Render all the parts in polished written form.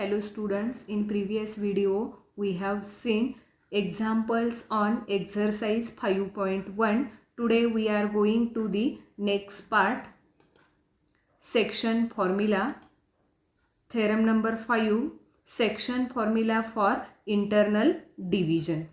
Hello students, in previous video we have seen examples on exercise 5.1. Today we are going to the next part, section formula, theorem number 5, section formula for internal division.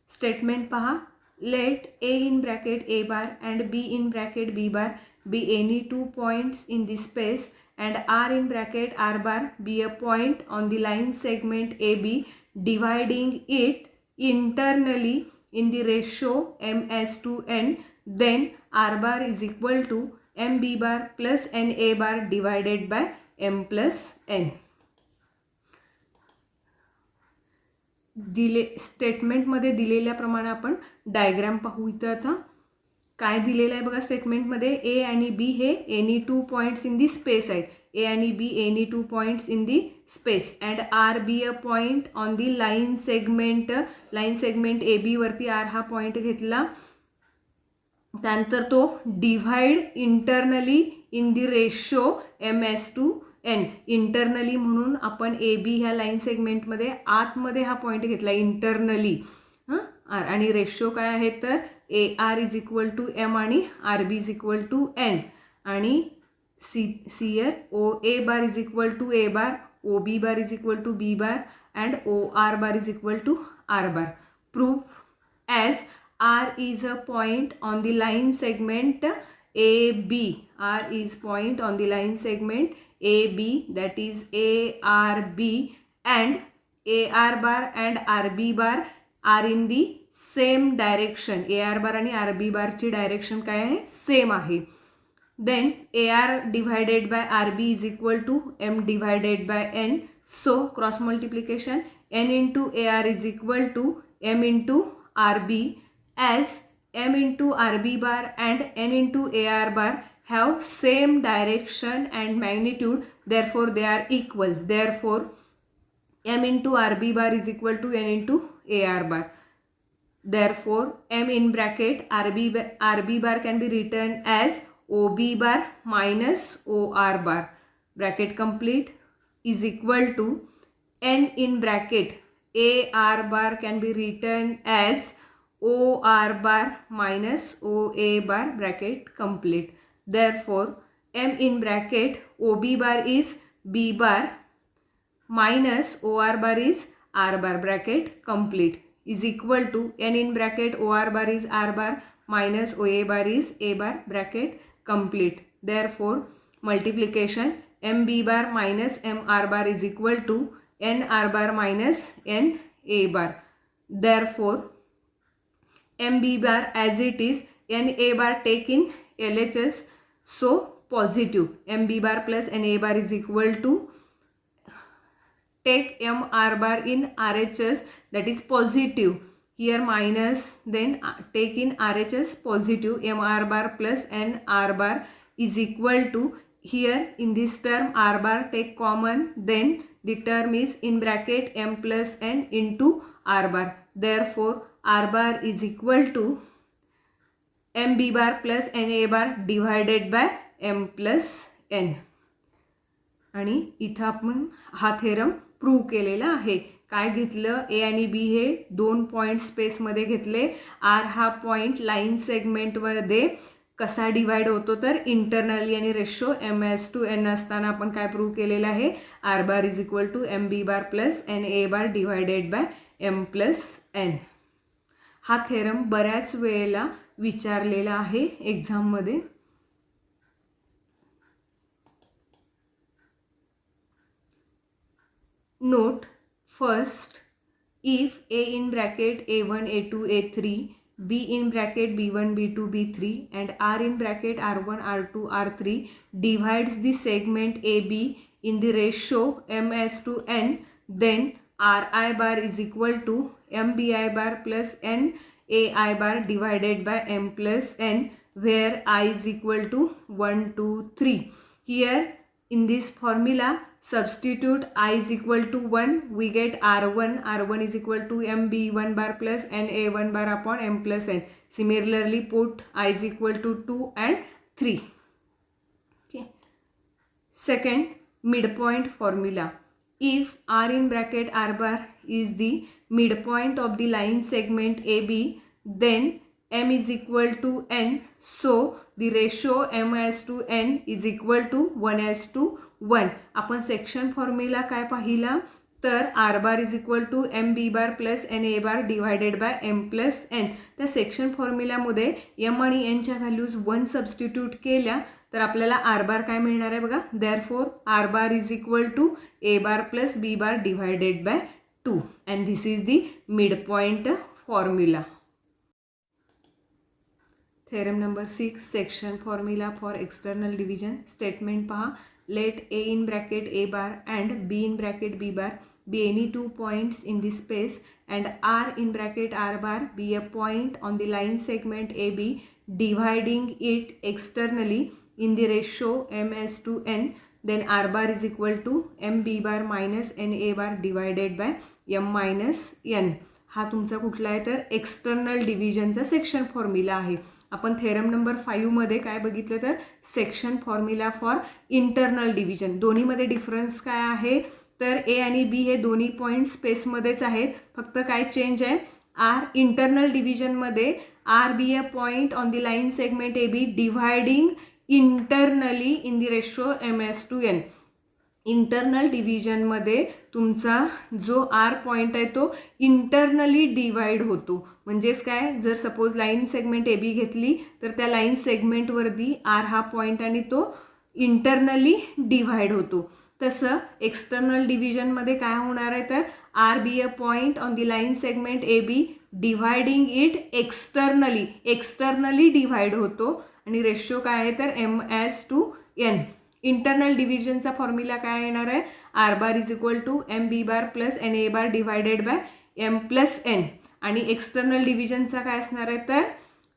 Statement paha, let A in bracket A bar and B in bracket B bar be any two points in the space and R in bracket R bar be a point on the line segment AB, dividing it internally in the ratio ms to n, then R bar is equal to mb bar plus na bar divided by m plus n. स्टेटमेंटमध्ये दिलेल्याप्रमाणे आपण diagram पाहू. इथं आता काय दिलेलं आहे बघा, स्टेटमेंटमध्ये ए आणि बी हे any two points in the space आहेत. ए आणि B any two points in the space and R be a point on the line segment A B वरती आर हा पॉईंट घेतला. त्यानंतर तो divide internally in the ratio M is to N. Internally म्हणून आपण A B ह्या line सेगमेंटमध्ये आतमध्ये हा पॉईंट घेतला इंटरनली आर, आणि रेशो काय आहे तर A R is equal to M आणि R B is equal to N, आणि see er O A bar is equal to A bar, O B bar is equal to B bar and O R bar is equal to R bar. Proof as R is a point on the line segment AB. R is point on the line segment AB, that is ARB, and AR bar and RB bar are in the same direction. AR bar आणि RB bar ची direction काय आहे, same आहे. Then AR divided by RB is equal to M divided by N. So cross multiplication, N into AR is equal to M into RB, as M into RB bar and N into AR bar have same direction and magnitude, therefore they are equal. Therefore M into RB bar is equal to N into AR bar. Therefore M in bracket RB bar can be written as OB bar minus OR bar, bracket complete, is equal to N in bracket AR bar can be written as OR bar minus OA bar, bracket complete. Therefore M in bracket OB bar is B bar minus OR bar is R bar, bracket complete, is equal to N in bracket OR bar is R bar minus OA bar is A bar, bracket complete. Therefore multiplication MB bar minus MR bar is equal to NR bar minus NA bar. Therefore MB bar as it is, NA bar take in LHS, so positive. MB bar plus NA bar is equal to, take MR bar in RHS, that is positive. Here minus, then take in RHS positive. MR bar plus NR bar is equal to, here in this term R bar take common, then the term is in bracket M plus N into R bar. Therefore R bar is equal to MB bar plus NA bar divided by M plus N. आणि इथं आपण हा theorem prove केलेला आहे. काय घेतलं, ए आणि B हे दोन पॉईंट स्पेसमध्ये घेतले. आर हा पॉईंट लाईन सेगमेंटमध्ये कसा डिवाइड होतो तर इंटरनली, आणि ratio M is to N असताना आपण काय प्रूव्ह केलेलं आहे, R bar is equal to M B bar plus N A bar divided by M plus N. हा थेरम बऱ्याच वेळेला विचारलेला आहे एक्झाममध्ये. Note first, if A in bracket A1 A2 A3, B in bracket B1 B2 B3 and R in bracket R1 R2 R3 divides the segment AB in the ratio ms to n, then Ri bar is equal to Mbi bar plus Nai bar divided by M plus N, where I is equal to 1 2 3. Here in this formula substitute I is equal to 1, we get R1 is equal to MB1 bar plus NA1 bar upon M plus N. Similarly put I is equal to 2 and 3. Okay. Second, midpoint formula. if r in bracket r bar is the midpoint of the line segment AB, then m is equal to n. So the ratio m as to n is equal to 1 as to 1. आपण section formula काय पाहिला तर R bar is equal to M B bar plus N A bar divided by M plus N. त्या section फॉर्म्युल्यामध्ये M आणि एनच्या values 1 substitute केल्या तर आपल्याला आर बार काय मिळणार आहे बघा. Therefore R bar is equal to A bar plus B bar divided by 2 and this is the mid point formula. Theorem number 6 section formula for external division. Statement पहा. Let A in bracket A bar and B in bracket B bar be any two points in the space and R in bracket R bar be a point on the line segment AB dividing it externally in the ratio m as to n, then R bar is equal to m B bar minus n A bar divided by m minus n. हा तुमचा कुठला आहे तर external डिव्हिजनचा section formula आहे. आपण theorem number 5 मध्ये काय बघितलं तर section formula for internal division. दोन्हीमध्ये डिफरन्स काय आहे तर ए आणि बी हे दोन्ही पॉईंट स्पेसमध्येच आहेत. फक्त काय चेंज आहे आर इंटरनल डिव्हिजनमध्ये R be a point on the line segment A B dividing internally in the ratio M is to N. Internal डिव्हिजनमध्ये तुमचा जो आर पॉईंट आहे तो इंटरनली डिवाइड होतो. म्हणजेच काय जर suppose line segment A B घेतली तर त्या लाईन सेगमेंटवरती आर हा पॉईंट आणि तो इंटरनली डिवाइड होतो. तसं एक्सटर्नल डिव्हिजनमध्ये काय होणार आहे तर R be a point on the line segment A B dividing it externally divide होतो आणि रेशो काय आहे तर M is to N. Internal डिव्हिजनचा फॉर्म्युला काय येणार आहे R bar is equal to M B bar plus N A bar divided by M plus N. आणि एक्सटर्नल डिव्हिजनचा काय असणार आहे तर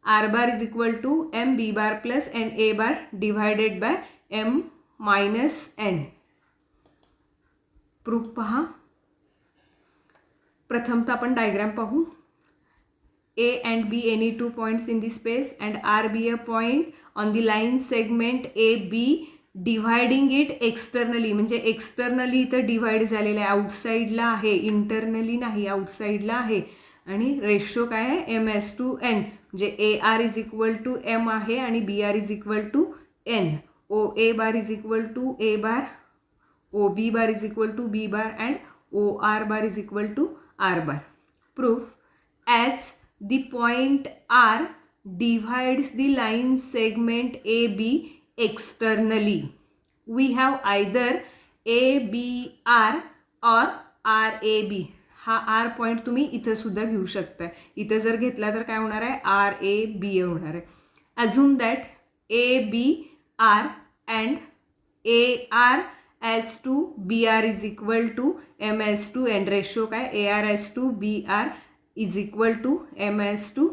R bar is equal to M B bar plus N A bar divided by M minus N. Proof पहा. प्रथमतः आपण diagram पाहू. A and B any two points in the space and R be a point on the line segment AB dividing it externally. म्हणजे externally इथं divide झालेलं आहे, आउटसाईडला आहे, internally नाही आउटसाईडला आहे. आणि रेशो काय आहे एम एस टू एन. म्हणजे A R is equal to M आहे आणि B R is equal to N. O A bar is equal to A bar, O B bar is equal to B bar and O R bar is equal to R bar. Proof. As the point R divides the line segment AB externally, we have either ABR or RAB. हा R point तुम्ही इथं सुद्धा घेऊ शकता. इथं जर घेतला तर काय होणार आहे RAB होणार आहे. Assume that ABR and AR as to BR is equal to M as to N. Ratio काय AR as to BR is equal to M as to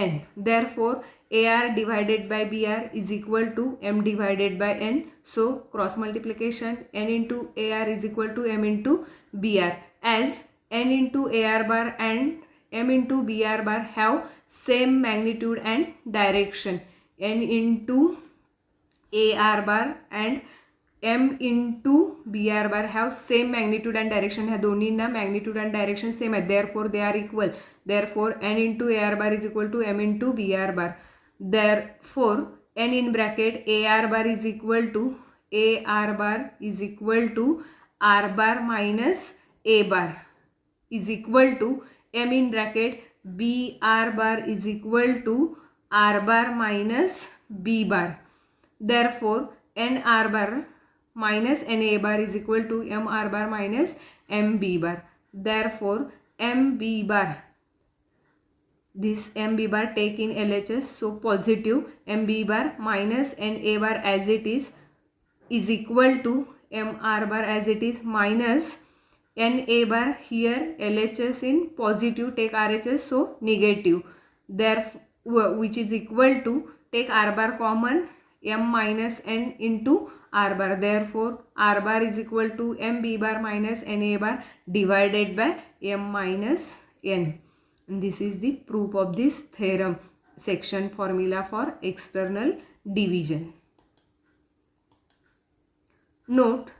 N. Therefore, AR divided by BR is equal to M divided by N. So, cross multiplication N into AR is equal to M into BR. As N into AR bar and M into BR bar have same magnitude and direction. N into AR bar and M into BR bar have same magnitude and direction. ह्या दोन्हींना magnitude and direction same आहे. Therefore they are equal. Therefore N into AR bar is equal to M into BR bar. Therefore N in bracket AR bar is equal to R bar minus A bar is equal to M in bracket BR bar is equal to R bar minus B bar. Therefore N R bar minus N A bar is equal to M R bar minus M B bar. Therefore M B bar, this M B bar take in LHS, so positive M B bar minus N A bar as it is equal to M R bar as it is minus N A bar. Here LHS in positive, take RHS, so negative. Therefore which is equal to take R bar common M minus N into R bar. Therefore R bar is equal to M B bar minus N A bar divided by M minus N. And this is the proof of this theorem. Section formula for external division. Note,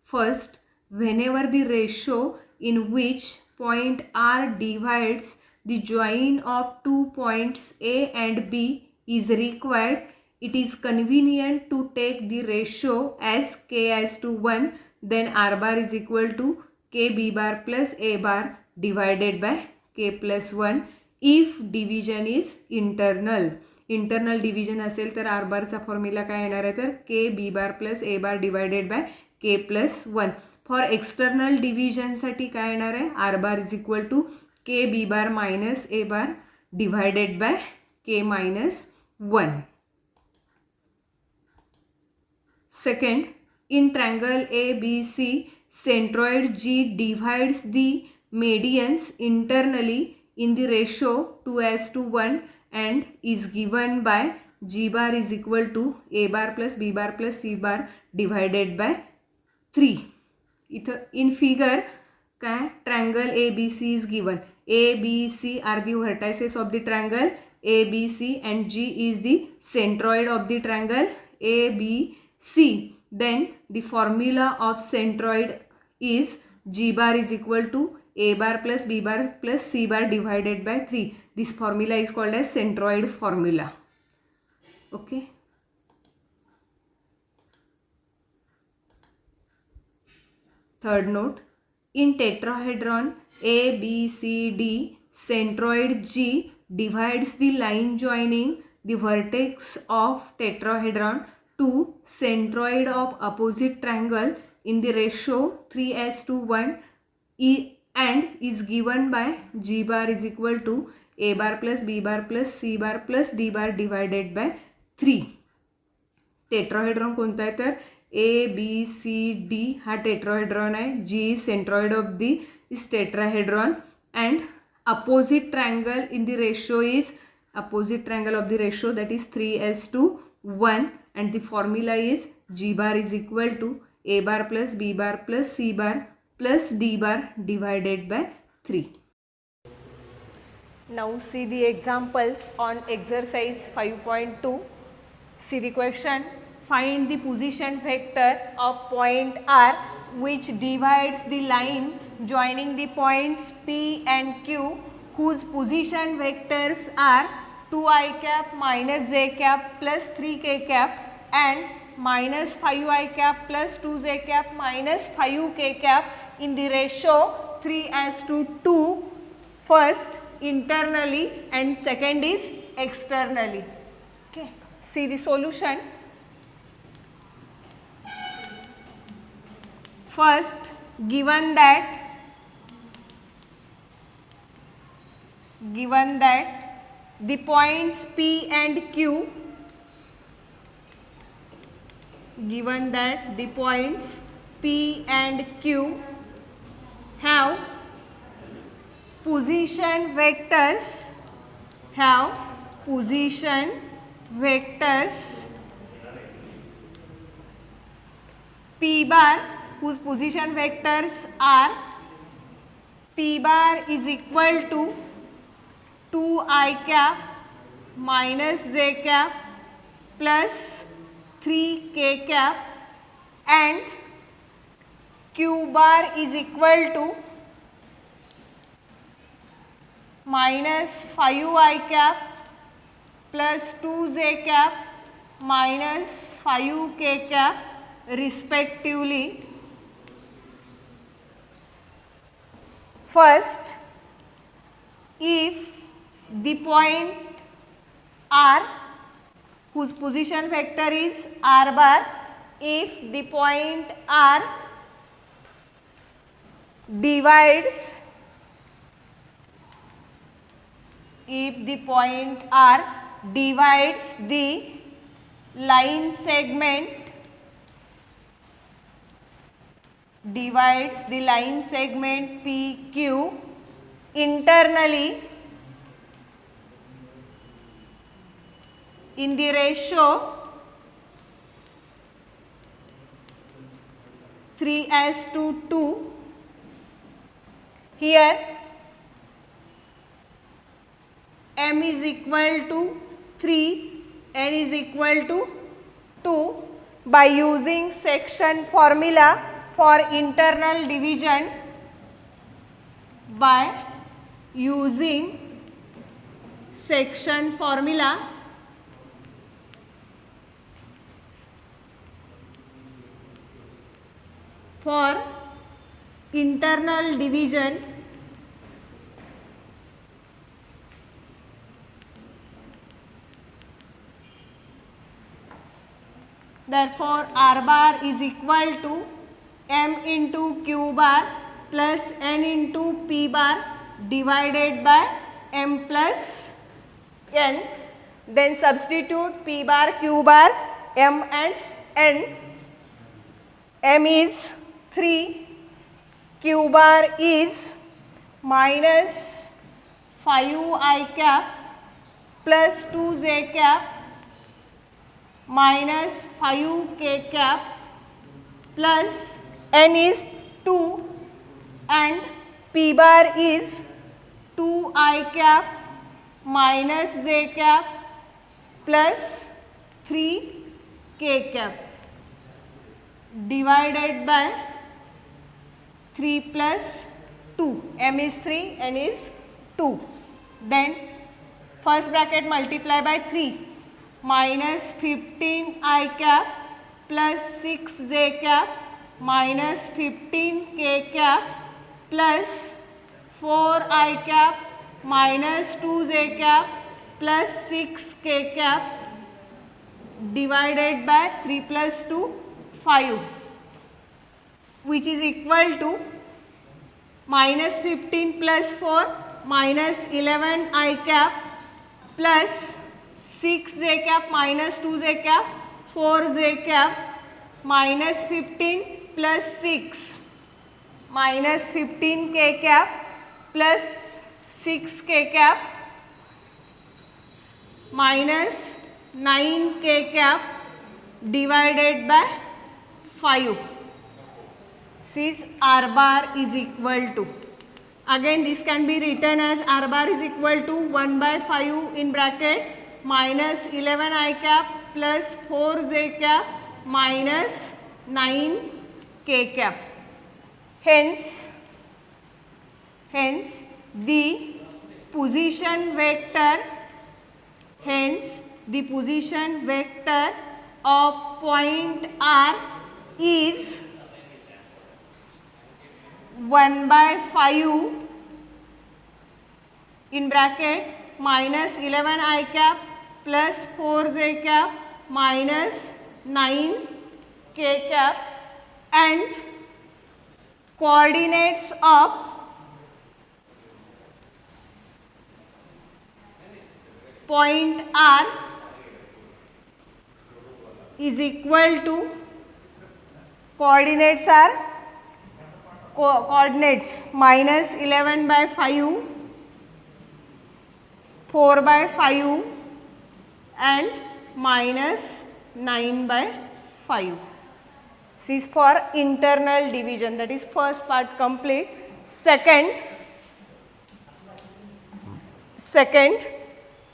first whenever the ratio in which point R divides the join of 2 points A and B is required, it is convenient to take the ratio as k as to 1, then R bar is equal to k B bar plus A bar divided by k plus 1 if division is internal. Internal division असेल तर are बारचा formula काय येणार आहे तर K B bar plus A bar divided by K plus 1. For external डिव्हिजनसाठी काय येणार आहे R bar is equal to K B bar minus A bar divided by K minus 1. Second, in triangle ABC, centroid G divides the medians internally in the ratio 2:1 and is given by G bar is equal to A bar plus B bar plus C bar divided by 3. इथं in figure काय triangle ABC is given. A, B, C are the vertices of the triangle A, B, C and G is the centroid of the triangle A, B, C. Then the formula of centroid is G bar is equal to A bar plus B bar plus C bar divided by 3. This formula is called as centroid formula. Okay. Third note, in tetrahedron ABCD, centroid G divides the line joining the vertex of tetrahedron to centroid of opposite triangle in the ratio 3:1 and is given by G bar is equal to A bar plus B bar plus C bar plus D bar divided by 3. Tetrahedron कोणता आहे तर ABCD हा tetrahedron आहे. G is centroid of this tetrahedron and opposite triangle in the ratio is opposite triangle of the ratio that is 3:1 and the formula is G bar is equal to A bar plus B bar plus C bar plus D bar divided by 3. Now see the examples on exercise 5.2. See the question. Find the position vector of point R which divides the line joining the points P and Q whose position vectors are 2i cap minus j cap plus 3k cap and minus 5i cap plus 2j cap minus 5k cap in the ratio 3:2. First internally and second is externally. Okay. See the solution. First, given that the points P and Q, given that the points P and Q have position vectors P bar whose position vectors are P bar is equal to 2i cap minus j cap plus 3k cap and Q bar is equal to minus 5i cap plus 2j cap minus 5k cap respectively. First, if the point R whose position vector is R bar, if the point R divides the line segment PQ internally in the ratio 3:2. Here M is equal to 3, N is equal to 2. By using section formula for internal division by using section formula. For internal division therefore R bar is equal to m into q bar plus n into p bar divided by m plus n. Then substitute p bar, q bar, m and n. M is 3, q bar is minus 5I cap plus 2j cap minus 5k cap plus n is 2 and p bar is 2I cap minus j cap plus 3k cap divided by 3 plus 2. M is 3, n is 2. Then first bracket multiply by 3 minus 15I cap plus 6j cap minus 15k cap plus 4I cap minus 2j cap plus 6k cap divided by 3 plus 2 5, which is equal to minus 15 plus 4 minus 11I cap plus 6j cap minus 2j cap 4j cap minus 15 plus 6 minus 15k cap plus 6k cap minus 9k cap divided by 5. Since R bar is equal to, again this can be written as R bar is equal to 1 by 5 in bracket minus 11I cap plus 4j cap minus 9k cap. Hence the position vector of point R is 1 by 5 in bracket minus 11I cap plus 4j cap minus 9k cap and coordinates of point R is equal to, coordinates are coordinates minus 11 by 5, 4 by 5 and minus 9 by 5. This is for internal division, that is first part complete. Second,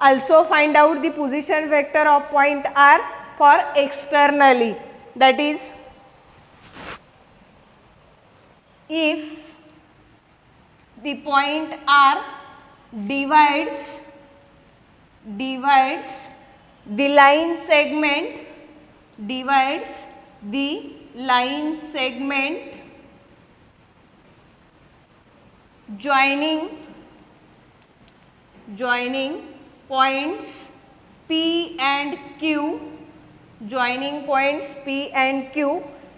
also find out the position vector of point R for externally, that is if the point R divides the line segment joining points P and Q,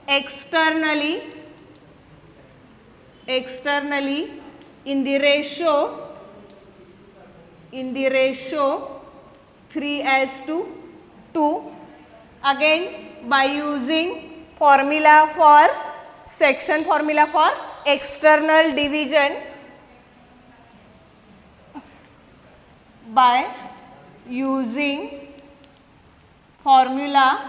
externally in the ratio 3:2. Again by using section formula for external division, by using formula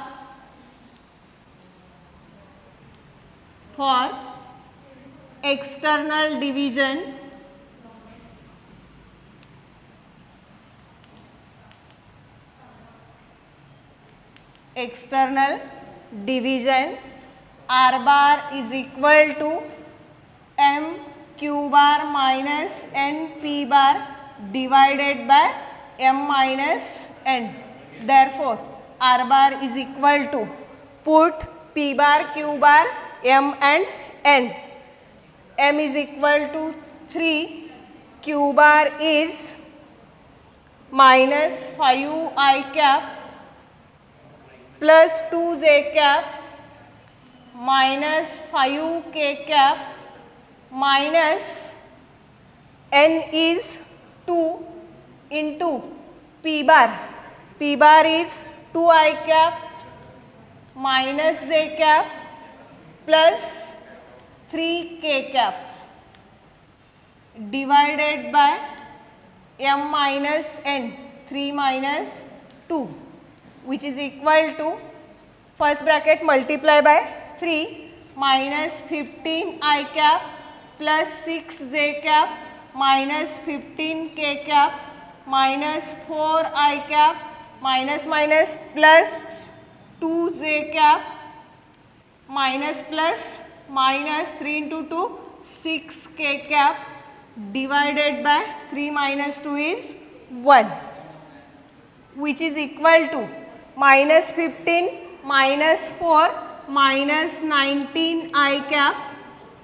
for external division, r bar is equal to m q bar minus n p bar divided by m minus n. Therefore, r bar is equal to, put p bar, q bar, m and n. M is equal to 3, q bar is minus 5i cap plus 2j cap minus 5k cap minus n is 2 into p bar. P bar is 2i cap minus j cap plus 3k cap divided by m minus n, 3 minus 2, which is equal to, first bracket multiply by 3 minus 15i cap plus 6j cap minus 15k cap minus 4i cap minus minus plus 2j cap minus plus minus 3 into 2 6k cap divided by 3 minus 2 is 1, which is equal to minus 15 minus 4 minus 19i cap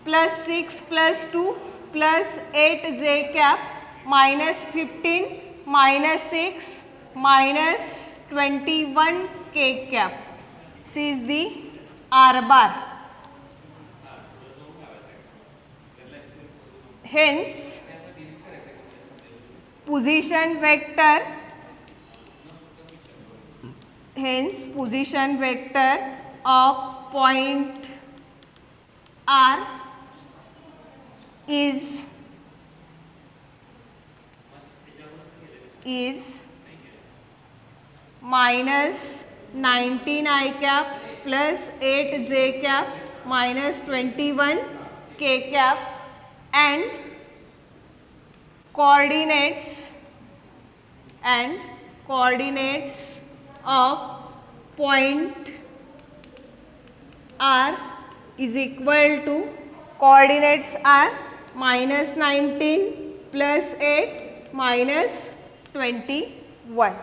plus 6 plus 2 plus 8j cap minus 15 minus 6 minus 21k cap. This is the r bar. Hence, position vector of point R is minus 19i cap plus 8j cap minus 21k cap, and coordinates of point R is equal to, coordinates are minus 19 plus 8 minus 21.